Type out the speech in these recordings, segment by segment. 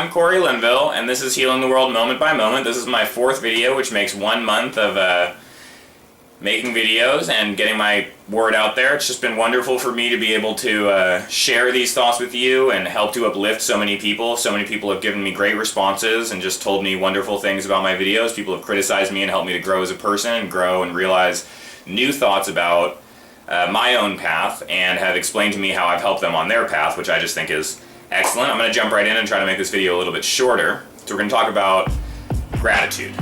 I'm Corey Linville, and this is Healing the World Moment by Moment. This is my 4th video, which makes 1 month of making videos and getting my word out there. It's just been wonderful for me to be able to share these thoughts with you and help to uplift so many people. So many people have given me great responses and just told me wonderful things about my videos. People have criticized me and helped me to grow as a person and grow and realize new thoughts about my own path, and have explained to me how I've helped them on their path, which I just think is excellent. I'm going to jump right in and try to make this video a little bit shorter. So we're going to talk about gratitude.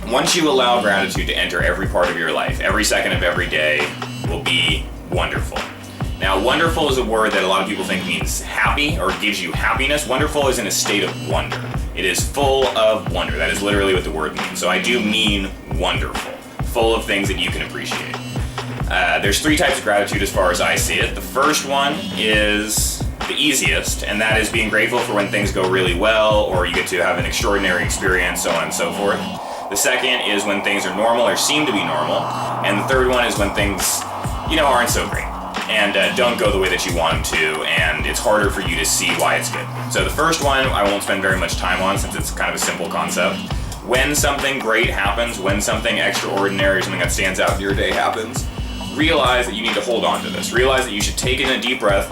Once you allow gratitude to enter every part of your life, every second of every day will be wonderful. Now, wonderful is a word that a lot of people think means happy or gives you happiness. Wonderful is in a state of wonder. It is full of wonder. That is literally what the word means. So I do mean wonderful, full of things that you can appreciate. There's 3 types of gratitude as far as I see it. The first one is the easiest, and that is being grateful for when things go really well, or you get to have an extraordinary experience, so on and so forth. The second is when things are normal or seem to be normal. And the third one is when things, aren't so great and don't go the way that you want them to, and it's harder for you to see why it's good. So the first one I won't spend very much time on, since it's kind of a simple concept. When something great happens, when something extraordinary, something that stands out in your day happens, realize that you need to hold on to this. Realize that you should take in a deep breath,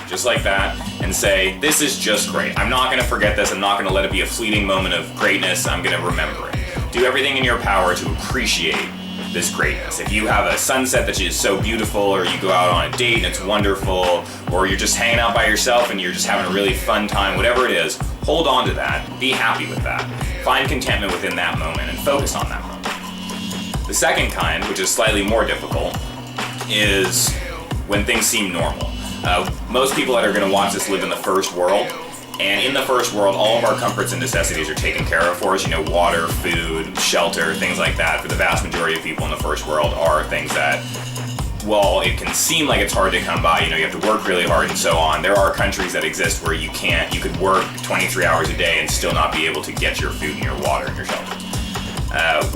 just like that, and say, this is just great. I'm not going to forget this. I'm not going to let it be a fleeting moment of greatness. I'm going to remember it. Do everything in your power to appreciate this greatness. If you have a sunset that is so beautiful, or you go out on a date and it's wonderful, or you're just hanging out by yourself and you're just having a really fun time, whatever it is, hold on to that. Be happy with that. Find contentment within that moment and focus on that moment. The second kind, which is slightly more difficult, is when things seem normal. Most people that are going to watch this live in the first world, and in the first world, all of our comforts and necessities are taken care of for us. Water, food, shelter, things like that. For the vast majority of people in the first world are things that, well, it can seem like it's hard to come by. You have to work really hard and so on. There are countries that exist where you could work 23 hours a day and still not be able to get your food and your water and your shelter.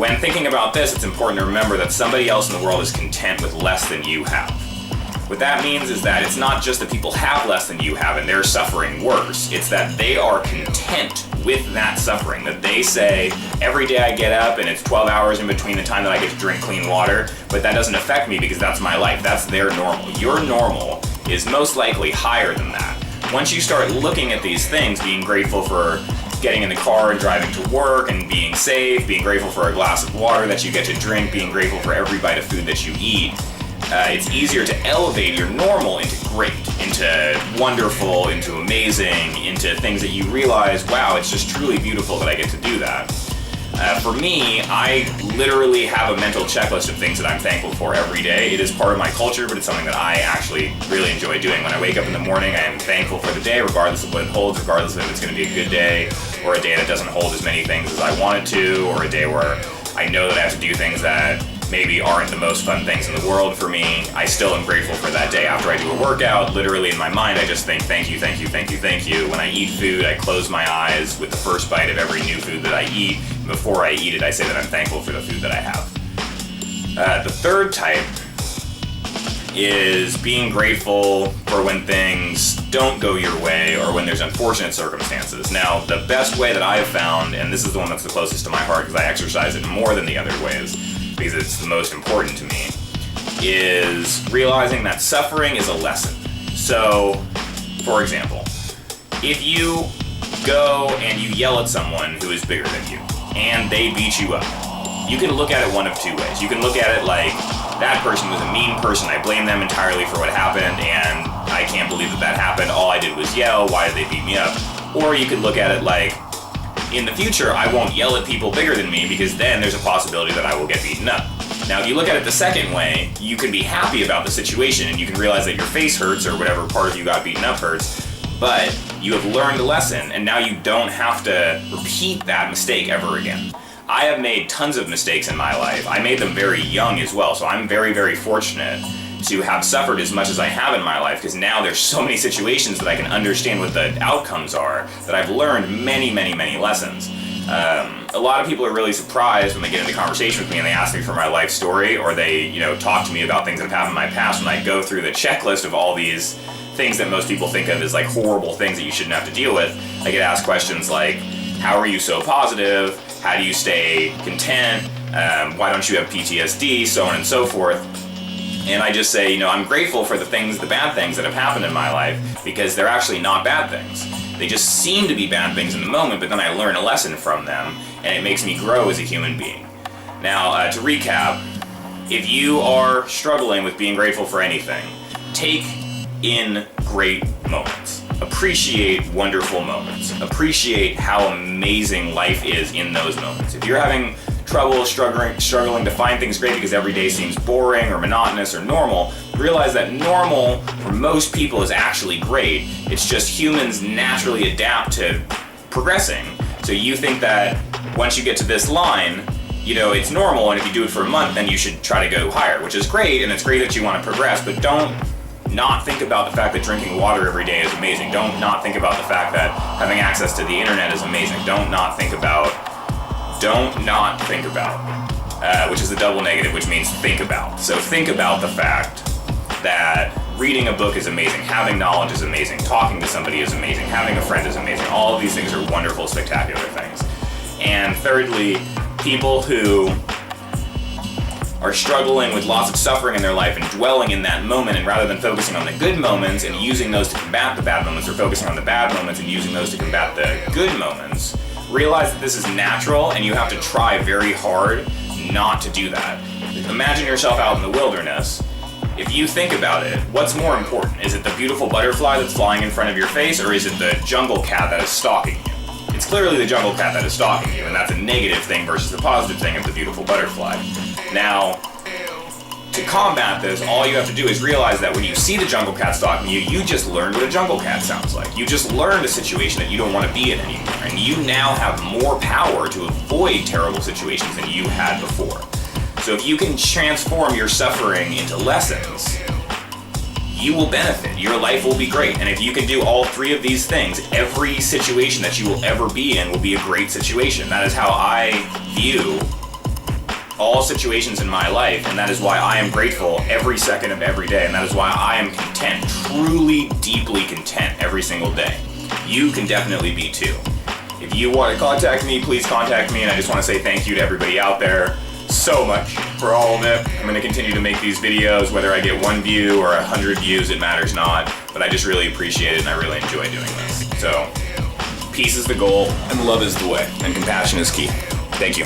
When thinking about this, it's important to remember that somebody else in the world is content with less than you have. What that means is that it's not just that people have less than you have and they're suffering worse. It's that they are content with that suffering. That they say, every day I get up and it's 12 hours in between the time that I get to drink clean water, but that doesn't affect me because that's my life. That's their normal. Your normal is most likely higher than that. Once you start looking at these things, being grateful for getting in the car and driving to work and being safe, being grateful for a glass of water that you get to drink, being grateful for every bite of food that you eat, it's easier to elevate your normal into great, into wonderful, into amazing, into things that you realize, wow, it's just truly beautiful that I get to do that. For me, I literally have a mental checklist of things that I'm thankful for every day. It is part of my culture, but it's something that I actually really enjoy doing. When I wake up in the morning, I am thankful for the day, regardless of what it holds, regardless of if it's going to be a good day, or a day that doesn't hold as many things as I want it to, or a day where I know that I have to do things that maybe aren't the most fun things in the world for me. I still am grateful for that day. After I do a workout, literally in my mind, I just think, thank you, thank you, thank you, thank you. When I eat food, I close my eyes with the first bite of every new food that I eat. Before I eat it, I say that I'm thankful for the food that I have. The third type is being grateful for when things don't go your way or when there's unfortunate circumstances. Now, the best way that I have found, and this is the one that's the closest to my heart because I exercise it more than the other ways, because it's the most important to me, is realizing that suffering is a lesson. So, for example, if you go and you yell at someone who is bigger than you, and they beat you up, you can look at it one of 2 ways. You can look at it like, that person was a mean person, I blame them entirely for what happened, and I can't believe that happened, all I did was yell, why did they beat me up? Or you could look at it like, in the future, I won't yell at people bigger than me because then there's a possibility that I will get beaten up. Now, if you look at it the second way, you can be happy about the situation and you can realize that your face hurts or whatever part of you got beaten up hurts, but you have learned a lesson and now you don't have to repeat that mistake ever again. I have made tons of mistakes in my life. I made them very young as well, so I'm very, very fortunate to have suffered as much as I have in my life, because now there's so many situations that I can understand what the outcomes are, that I've learned many, many, many lessons. A lot of people are really surprised when they get into conversation with me and they ask me for my life story, or they, talk to me about things that have happened in my past, when I go through the checklist of all these things that most people think of as like horrible things that you shouldn't have to deal with, I get asked questions like, how are you so positive? How do you stay content? Why don't you have PTSD? So on and so forth. And I just say, I'm grateful for the bad things that have happened in my life, because they're actually not bad things. They just seem to be bad things in the moment, but then I learn a lesson from them, and it makes me grow as a human being. Now, to recap, if you are struggling with being grateful for anything, take in great moments. Appreciate wonderful moments. Appreciate how amazing life is in those moments. If you're having trouble struggling to find things great because every day seems boring or monotonous or normal, realize that normal for most people is actually great. It's just humans naturally adapt to progressing. So you think that once you get to this line, it's normal, and if you do it for a month, then you should try to go higher, which is great, and it's great that you want to progress, but don't not think about the fact that drinking water every day is amazing. Don't not think about the fact that having access to the internet is amazing. Don't not think about, which is the double negative, which means think about. So think about the fact that reading a book is amazing, having knowledge is amazing, talking to somebody is amazing, having a friend is amazing. All of these things are wonderful, spectacular things. And thirdly, people who are struggling with lots of suffering in their life and dwelling in that moment, and rather than focusing on the good moments and using those to combat the bad moments, or focusing on the bad moments and using those to combat the good moments, realize that this is natural, and you have to try very hard not to do that. Imagine yourself out in the wilderness. If you think about it, what's more important? Is it the beautiful butterfly that's flying in front of your face, or is it the jungle cat that is stalking you? It's clearly the jungle cat that is stalking you, and that's a negative thing versus the positive thing of the beautiful butterfly. Now, to combat this, all you have to do is realize that when you see the jungle cat stalking you, you just learned what a jungle cat sounds like. You just learned a situation that you don't want to be in anymore, and you now have more power to avoid terrible situations than you had before. So if you can transform your suffering into lessons, you will benefit. Your life will be great. And if you can do all three of these things, every situation that you will ever be in will be a great situation. That is how I view all situations in my life, and that is why I am grateful every second of every day, and that is why I am content, truly, deeply content every single day. You can definitely be too. If you want to contact me, please contact me, and I just want to say thank you to everybody out there so much for all of it. I'm going to continue to make these videos, whether I get 1 view or 100 views, it matters not, but I just really appreciate it, and I really enjoy doing this. So, peace is the goal, and love is the way, and compassion is key. Thank you.